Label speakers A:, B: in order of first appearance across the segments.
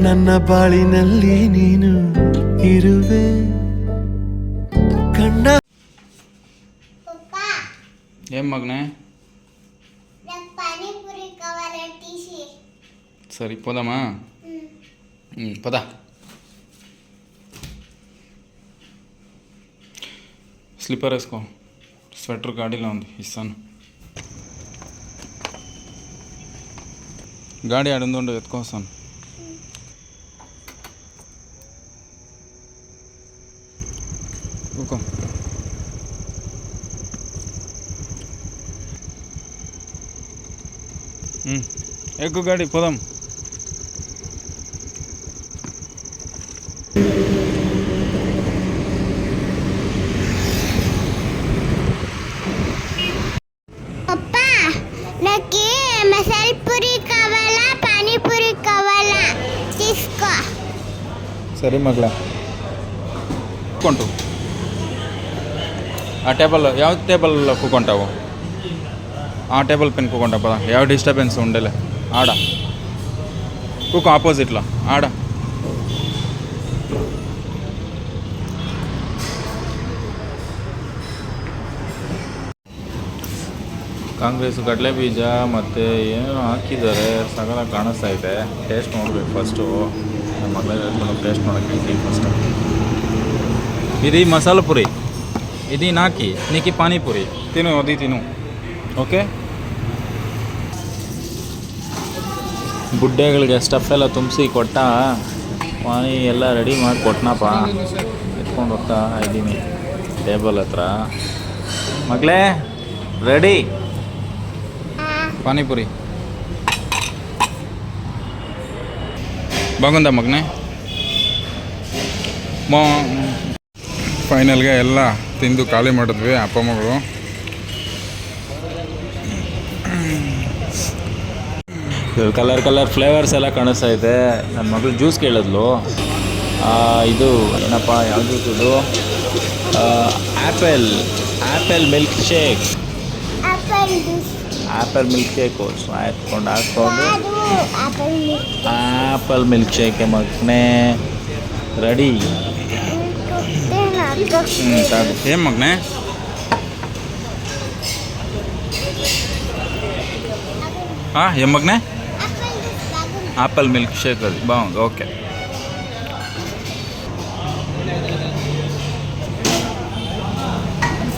A: ನನ್ನ ಬಾಳಿನಲ್ಲಿ ನೀನು ಇರುವೆ ಕಣ್ಣ.
B: ಏನ್ ಮಗನೇ? ಸರಿ ಪೋದಮ್ಮ. ಪದ. ಸ್ಲಿಪ್ಪರ್ వేసుకో. స్వెటర్ గాడిలో ఉంది, ఇస్తాను. గాడి ఆడుందో ఎత్తుకొస్తాను. కూకో. ఎక్కు గాడి పోదాం.
C: నాకు మసాలా పూరి కావాలా, పానీపూరి కావాలా, తీసుకో.
B: సరే మగ్ల ಕೊಂಟು ಆ ಟೇಬಲ್ ಯಾವ ಟೇಬಲ್ ಕೂಕೊಂಟಾವು? ಆ ಟೇಬಲ್ ಪೆನ್ ಕೂಕೊಂಟಪ್ಪ. ಯಾವ ಡಿಸ್ಟರ್ಬೆನ್ಸ್ ఉండలే ఆడ కూకో. ఆపోజిట్లో ఆడ. ಕಾಂಗ್ರೆಸ್ ಕಡಲೆ ಬೀಜ ಮತ್ತು ಏನೇನೋ ಹಾಕಿದ್ದಾರೆ. ಸಗಲ ಕಾಣಿಸ್ತಾ ಇದೆ. ಟೇಸ್ಟ್ ನೋಡ್ಬೇಕು ಫಸ್ಟು. ನಮ್ಮ ಮಗಳೇ ಹೇಳ್ಕೊಂಡು ಟೇಸ್ಟ್ ಮಾಡೋಕ್ಕೆ ಫಸ್ಟು. ఇది మసాలా పూరి, ఇది నీకి పానీపూరి. తిను, అది తిను. ಓಕೆ. ಬುಡ್ಡೆಗಳಿಗೆ ಸ್ಟಫ್ ಎಲ್ಲ ತುಂಬಿಸಿ ಕೊಟ್ಟ. ಪಾನಿ ಎಲ್ಲ ರೆಡಿ ಮಾಡಿ ಕೊಟ್ಟನಪ್ಪ. ಎತ್ಕೊಂಡು ಹೋಗ್ತಾ ಇದ್ದೀನಿ ಟೇಬಲ್ ಹತ್ರ. ಮಗಳೇ ರೆಡಿ పానీపూరి. బాగుందా మగ్నే? ಫೈನಲ್ಗೆ ಎಲ್ಲ ತಿಂದು ಖಾಲಿ ಮಾಡಿದ್ವಿ ಅಪ್ಪ ಮಗಳು. ಕಲರ್ ಫ್ಲೇವರ್ಸ್ ಎಲ್ಲ ಕಾಣಿಸ್ತಾ ಇದೆ. ನನ್ನ ಮಗಳು ಜ್ಯೂಸ್ ಕೇಳಿದ್ಲು. ಇದು ಏನಪ್ಪ, ಯಾವ ಜ್ಯೂಸ್ ಇದು? Apple milkshake. Apple milkshake ಎತ್ಕೊಂಡು ಹಾಕ್ಕೊಂಡು ಆ್ಯಪಲ್ ಮಿಲ್ಕ್ ಶೇಕ್ ಮಗನೇ ರೆಡಿ. ಏನು ಮಗನೇ? ఏం మగనే? ಆ್ಯಪಲ್ ಮಿಲ್ಕ್ ಶೇಕ್ ಅದು ಬಾగుంది. ಓಕೆ.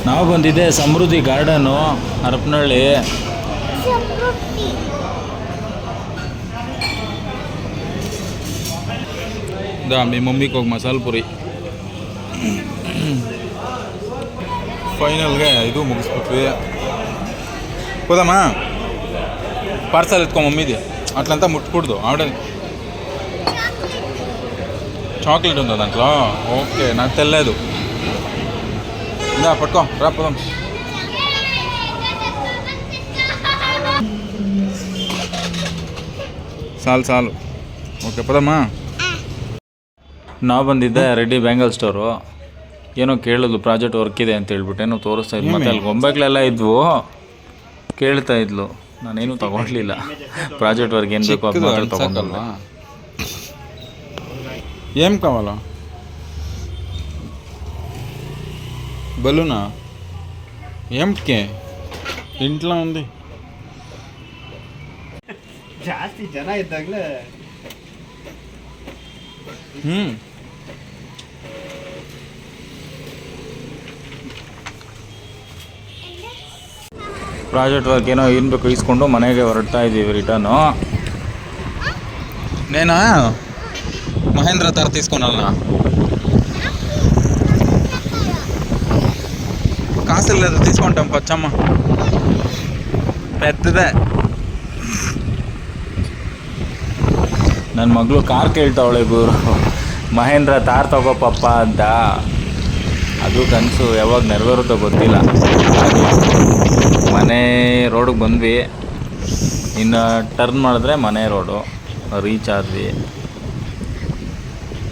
B: ನಾವು ಬಂದಿದ್ದೆ ಸಮೃದ್ಧಿ ಗಾರ್ಡನು, ಹರಪನಹಳ್ಳಿ. మీ మమ్మీకి ఒక మసాలా పూరి. ಫೈನಲ್ಗೆ ಇದು ಮುಗಿಸ್ಬಿಟ್ವಿ. ಹೋದಮ್ಮ ಪಾರ್ಸಲ್ ಎತ್ಕೊ ಮಮ್ಮಿದೆ. అట్లంతా ముట్టుకూడదు. ఆవిడ చాక్లెట్ ఉందా దాంట్లో? ఓకే, నాకు తెలియదు. ఇందా పట్టుకో, రా పోదాం. ಸಾಲು ಓಕೆ ಪದಮ್ಮ. ನಾವು ಬಂದಿದ್ದೆ ರೆಡ್ಡಿ ಬ್ಯಾಂಗಲ್ ಸ್ಟೋರು. ಏನೋ ಕೇಳಿದ್ಲು, ಪ್ರಾಜೆಕ್ಟ್ ವರ್ಕ್ ಇದೆ ಅಂತ ಹೇಳ್ಬಿಟ್ಟು ಏನೋ ತೋರಿಸ್ತಾ ಇದ್ಲು. ಮತ್ತು ಅಲ್ಲಿ ಗೊಂಬೆಗಳೆಲ್ಲ ಇದ್ವು, ಕೇಳ್ತಾ ಇದ್ಲು. ನಾನೇನು ತಗೊಳ್ಲಿಲ್ಲ. ಪ್ರಾಜೆಕ್ಟ್ ವರ್ಕ್ ಏನು ಬೇಕು ಅದು ಮಾತ್ರ ತಗೊಂಡಲ್ಲ. ఏం కావాలా? బలూనా? ఏమిటికే? ఇంట్లో ఉంది.
D: ಜಾಸ್ತಿ ಜನ ಇದ್ದಾಗಲೇ
B: ಪ್ರಾಜೆಕ್ಟ್ ವರ್ಕ್ ಏನೋ ಏನು ಬೇಕು ಇಸ್ಕೊಂಡು ಮನೆಗೆ ಹೊರಡ್ತಾ ಇದ್ದೀವಿ ರಿಟರ್ನು. నేనా మహేంద్ర తార్ తీసుకున్నా. కాసులు లేదు, తీసుకుంటాం పచ్చమ్మ. పెద్దదే. ನನ್ನ ಮಗಳು ಕಾರ್ ಕೇಳ್ತಾವಳೆ ಗುರು, ಮಹೇಂದ್ರ ತಾರ್ ತಗೋ ಪಪ್ಪ ಅಂತ. ಅದು ಕನಸು ಯಾವಾಗ ನೆರವೇರುತ್ತೋ ಗೊತ್ತಿಲ್ಲ. ಮನೆ ರೋಡಿಗೆ ಬಂದ್ವಿ, ಇನ್ನು ಟರ್ನ್ ಮಾಡಿದ್ರೆ ಮನೆ ರೋಡು ರೀಚ್ ಆದ್ವಿ.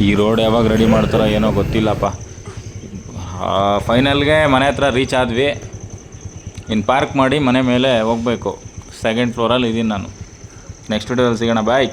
B: ಈ ರೋಡ್ ಯಾವಾಗ ರೆಡಿ ಮಾಡ್ತಾರೋ ಏನೋ ಗೊತ್ತಿಲ್ಲಪ್ಪ. ಫೈನಲ್ಗೆ ಮನೆ ಹತ್ರ ರೀಚ್ ಆದ್ವಿ. ಇನ್ನು ಪಾರ್ಕ್ ಮಾಡಿ ಮನೆ ಮೇಲೆ ಹೋಗಬೇಕು. ಸೆಕೆಂಡ್ ಫ್ಲೋರಲ್ಲಿ ಇದ್ದೀನಿ ನಾನು. ನೆಕ್ಸ್ಟ್ ವಿಡಿಯೋದಲ್ಲಿ ಸಿಗೋಣ, ಬಾಯ್.